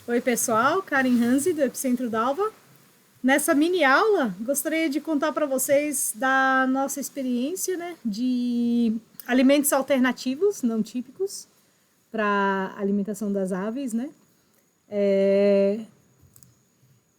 Oi pessoal, Karen Hanzi do Epicentro Dalva. Nessa mini aula, gostaria de contar para vocês da nossa experiência, de alimentos alternativos, não típicos, para alimentação das aves,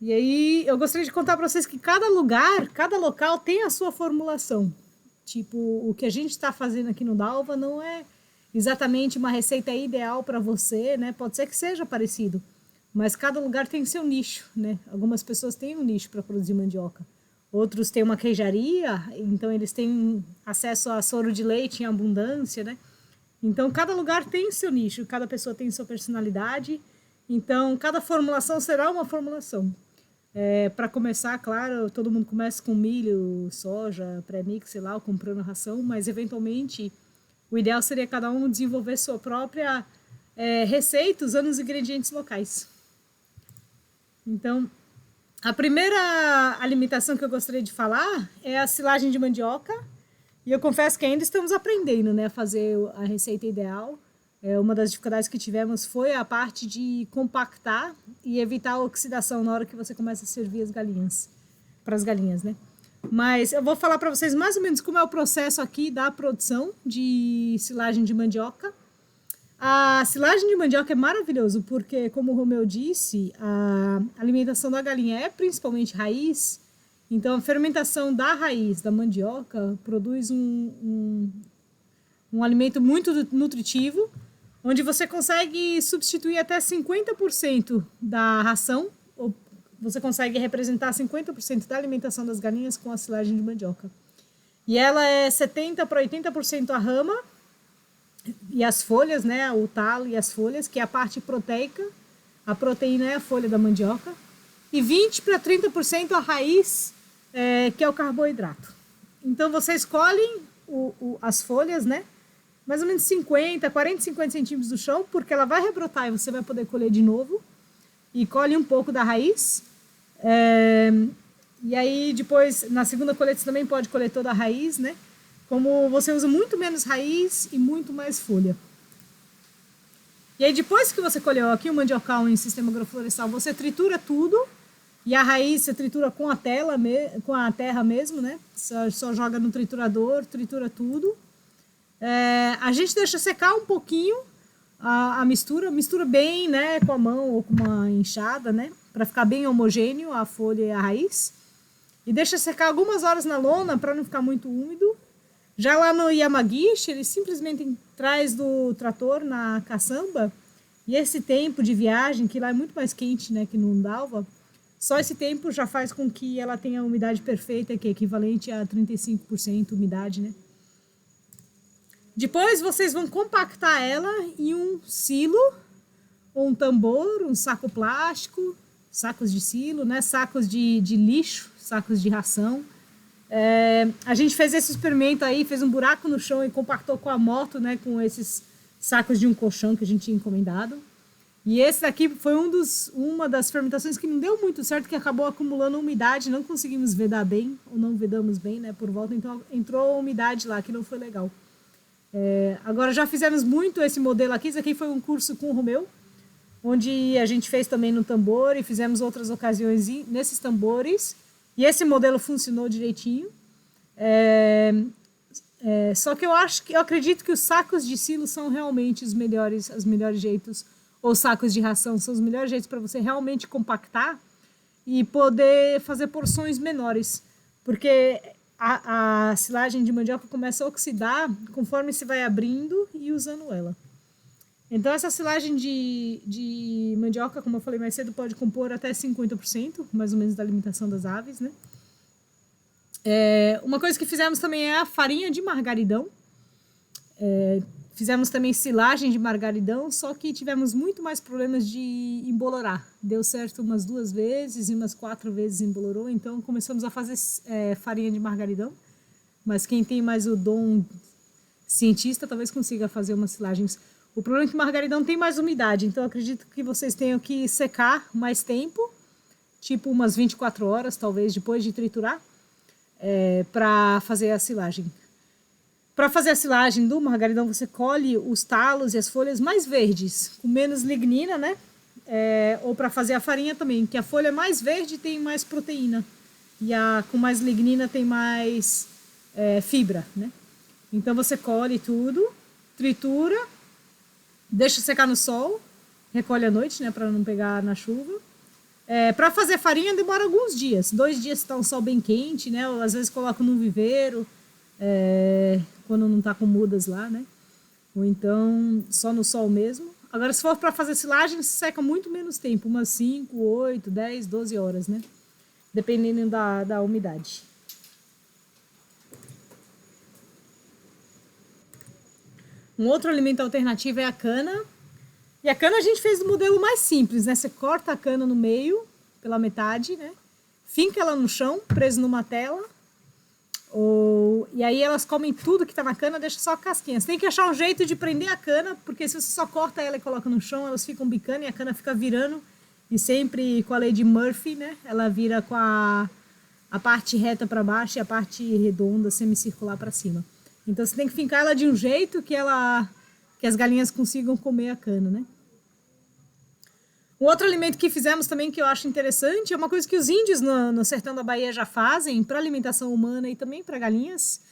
E aí eu gostaria de contar para vocês que cada local tem a sua formulação. Tipo, o que a gente está fazendo aqui no Dalva não é exatamente uma receita ideal para você, Pode ser que seja parecido, mas cada lugar tem seu nicho, Algumas pessoas têm um nicho para produzir mandioca. Outros têm uma queijaria, então eles têm acesso a soro de leite em abundância, Então, cada lugar tem seu nicho, cada pessoa tem sua personalidade. Então, cada formulação será uma formulação. Para começar, claro, todo mundo começa com milho, soja, pré-mix, sei lá, comprando ração, mas eventualmente o ideal seria cada um desenvolver sua própria receita usando os ingredientes locais. Então, a primeira alimentação que eu gostaria de falar é a silagem de mandioca. E eu confesso que ainda estamos aprendendo, a fazer a receita ideal. Uma das dificuldades que tivemos foi a parte de compactar e evitar a oxidação na hora que você começa a servir as galinhas, para as galinhas, Mas eu vou falar para vocês mais ou menos como é o processo aqui da produção de silagem de mandioca. A silagem de mandioca é maravilhoso porque, como o Romeu disse, a alimentação da galinha é principalmente raiz. Então, a fermentação da raiz da mandioca produz um alimento muito nutritivo, onde você consegue substituir até 50% da ração, ou você consegue representar 50% da alimentação das galinhas com a silagem de mandioca. E ela é 70% para 80% a rama, e as folhas, o talo e as folhas, que é a parte proteica. A proteína é a folha da mandioca. E 20% para 30% a raiz, que é o carboidrato. Então, você escolhe as folhas, mais ou menos 40, 50 centímetros do chão, porque ela vai rebrotar e você vai poder colher de novo. E colhe um pouco da raiz. E aí, depois, na segunda colheita, você também pode colher toda a raiz, Como você usa muito menos raiz e muito mais folha. E aí, depois que você colheu aqui o mandiocal em sistema agroflorestal, você tritura tudo. E a raiz você tritura com a terra mesmo, Só joga no triturador, tritura tudo. A gente deixa secar um pouquinho a mistura bem, com a mão ou com uma enxada, Para ficar bem homogêneo a folha e a raiz. E deixa secar algumas horas na lona para não ficar muito úmido. Já lá no Yamagishi, ele simplesmente traz do trator na caçamba, e esse tempo de viagem, que lá é muito mais quente, que no Dalva, só esse tempo já faz com que ela tenha a umidade perfeita, que é equivalente a 35% umidade, Depois vocês vão compactar ela em um silo, ou um tambor, um saco plástico, sacos de silo, sacos de lixo, sacos de ração. A gente fez esse experimento aí, fez um buraco no chão e compactou com a moto, com esses sacos de um colchão que a gente tinha encomendado. E esse daqui foi uma das fermentações que não deu muito certo, que acabou acumulando umidade, não conseguimos vedar bem, ou não vedamos bem, por volta, então entrou umidade lá, que não foi legal. Agora já fizemos muito esse modelo aqui, esse aqui foi um curso com o Romeu, onde a gente fez também no tambor e fizemos outras ocasiões nesses tambores. E esse modelo funcionou direitinho. Só que eu acredito que os sacos de silo são realmente os melhores jeitos, ou sacos de ração são os melhores jeitos para você realmente compactar e poder fazer porções menores. Porque a silagem de mandioca começa a oxidar conforme você vai abrindo e usando ela. Então, essa silagem de mandioca, como eu falei mais cedo, pode compor até 50%, mais ou menos, da alimentação das aves, Uma coisa que fizemos também é a farinha de margaridão. Fizemos também silagem de margaridão, só que tivemos muito mais problemas de embolorar. Deu certo umas 2 vezes e umas 4 vezes embolorou, então começamos a fazer farinha de margaridão. Mas quem tem mais o dom cientista talvez consiga fazer umas silagens. O problema é que margaridão tem mais umidade, então eu acredito que vocês tenham que secar mais tempo, tipo umas 24 horas, talvez, depois de triturar, para fazer a silagem. Para fazer a silagem do margaridão, você colhe os talos e as folhas mais verdes, com menos lignina, ou para fazer a farinha também, que a folha mais verde tem mais proteína e a com mais lignina tem mais fibra, né? Então você colhe tudo, tritura, deixa secar no sol, recolhe à noite, né, para não pegar na chuva. Para fazer farinha demora alguns dias, 2 dias se está um sol bem quente, né? Ou às vezes coloco no viveiro, quando não está com mudas lá, né? Ou então só no sol mesmo. Agora, se for para fazer silagem, se seca muito menos tempo, umas 5, 8, 10, 12 horas, né? Dependendo da umidade. Um outro alimento alternativo é a cana. E a cana a gente fez do modelo mais simples, né? Você corta a cana no meio, pela metade, né? Finca ela no chão, preso numa tela. E aí elas comem tudo que tá na cana, deixa só a casquinha. Você tem que achar um jeito de prender a cana, porque se você só corta ela e coloca no chão, elas ficam bicando e a cana fica virando. E sempre com a lei de Murphy, né? Ela vira com a parte reta para baixo e a parte redonda, semicircular para cima. Então você tem que fincar ela de um jeito que as galinhas consigam comer a cana, né? Um outro alimento que fizemos também que eu acho interessante é uma coisa que os índios no sertão da Bahia já fazem para alimentação humana e também para galinhas,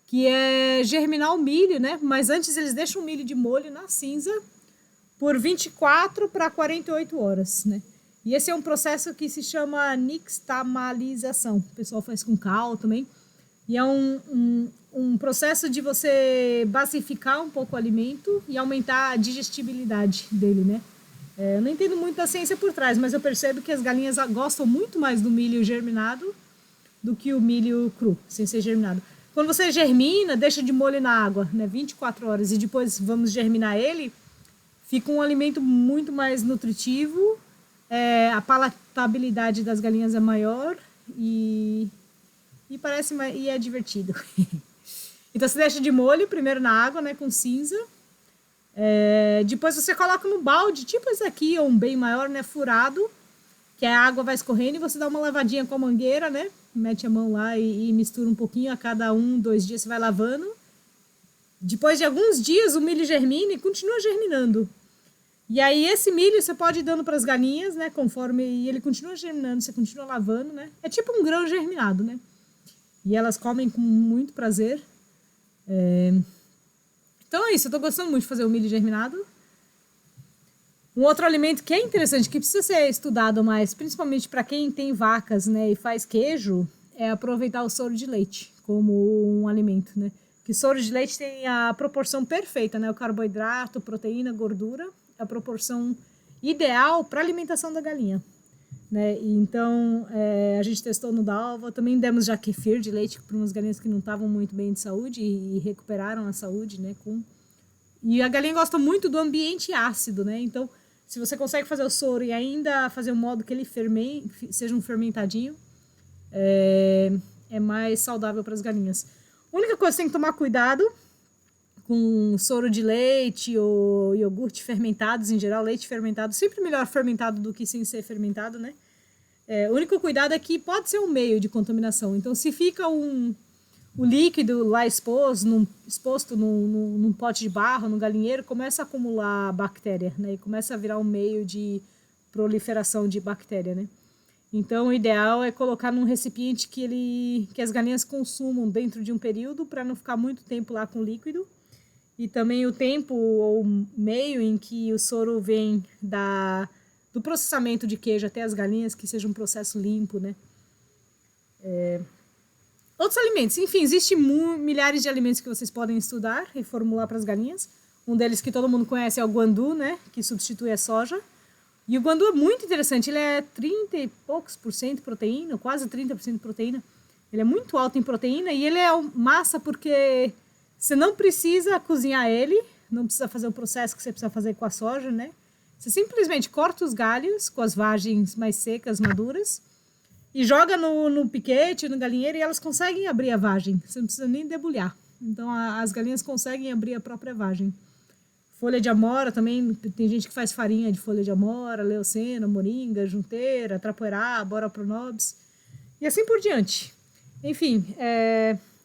que é germinar o milho, né? Mas antes eles deixam o milho de molho na cinza por 24 para 48 horas, né? E esse é um processo que se chama nixtamalização. O pessoal faz com cal também. E é um processo de você basificar um pouco o alimento e aumentar a digestibilidade dele, né? Eu não entendo muito da ciência por trás, mas eu percebo que as galinhas gostam muito mais do milho germinado do que o milho cru, sem ser germinado. Quando você germina, deixa de molho na água, né, 24 horas, e depois vamos germinar ele, fica um alimento muito mais nutritivo, a palatabilidade das galinhas é maior e é divertido. Então você deixa de molho, primeiro na água, né, com cinza. Depois você coloca no balde, tipo esse aqui, ou um bem maior, né, furado, que a água vai escorrendo e você dá uma lavadinha com a mangueira, né, mete a mão lá e mistura um pouquinho, a cada 1, 2 dias você vai lavando. Depois de alguns dias o milho germina e continua germinando. E aí esse milho você pode ir dando para as galinhas, né, conforme ele continua germinando, você continua lavando, né, é tipo um grão germinado, né, e elas comem com muito prazer. Então é isso, eu tô gostando muito de fazer o milho germinado. Um outro alimento que é interessante, que precisa ser estudado mais, principalmente para quem tem vacas, né, e faz queijo, é aproveitar o soro de leite como um alimento, né? Que soro de leite tem a proporção perfeita, né? O carboidrato, proteína, gordura, a proporção ideal para a alimentação da galinha, né? E então a gente testou no Dalva, também demos já kefir de leite para umas galinhas que não estavam muito bem de saúde e recuperaram a saúde, né? E a galinha gosta muito do ambiente ácido, né? Então, se você consegue fazer o soro e ainda fazer um modo que ele seja um fermentadinho, é mais saudável para as galinhas. A única coisa que você tem que tomar cuidado com soro de leite ou iogurte fermentados, em geral, leite fermentado, sempre melhor fermentado do que sem ser fermentado, né? O único cuidado é que pode ser um meio de contaminação. Então, se fica o líquido lá exposto num pote de barro, no galinheiro, começa a acumular bactéria, né? E começa a virar um meio de proliferação de bactéria, né? Então, o ideal é colocar num recipiente que as galinhas consumam dentro de um período para não ficar muito tempo lá com líquido. E também o tempo ou meio em que o soro vem do processamento de queijo até as galinhas, que seja um processo limpo, né? Outros alimentos. Enfim, existem milhares de alimentos que vocês podem estudar e formular para as galinhas. Um deles que todo mundo conhece é o guandu, né? Que substitui a soja. E o guandu é muito interessante. Ele é 30 e poucos por cento proteína, quase 30% de proteína. Ele é muito alto em proteína e ele é massa porque você não precisa cozinhar ele, não precisa fazer o processo que você precisa fazer com a soja, né? Você simplesmente corta os galhos com as vagens mais secas, maduras, e joga no piquete, no galinheiro, e elas conseguem abrir a vagem. Você não precisa nem debulhar. Então, as galinhas conseguem abrir a própria vagem. Folha de amora também, tem gente que faz farinha de folha de amora, leucena, moringa, junteira, trapoerá, bora pronobis, e assim por diante. Enfim,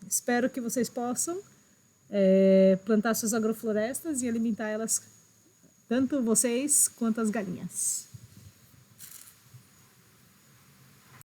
espero que vocês possam plantar suas agroflorestas e alimentar elas, tanto vocês quanto as galinhas.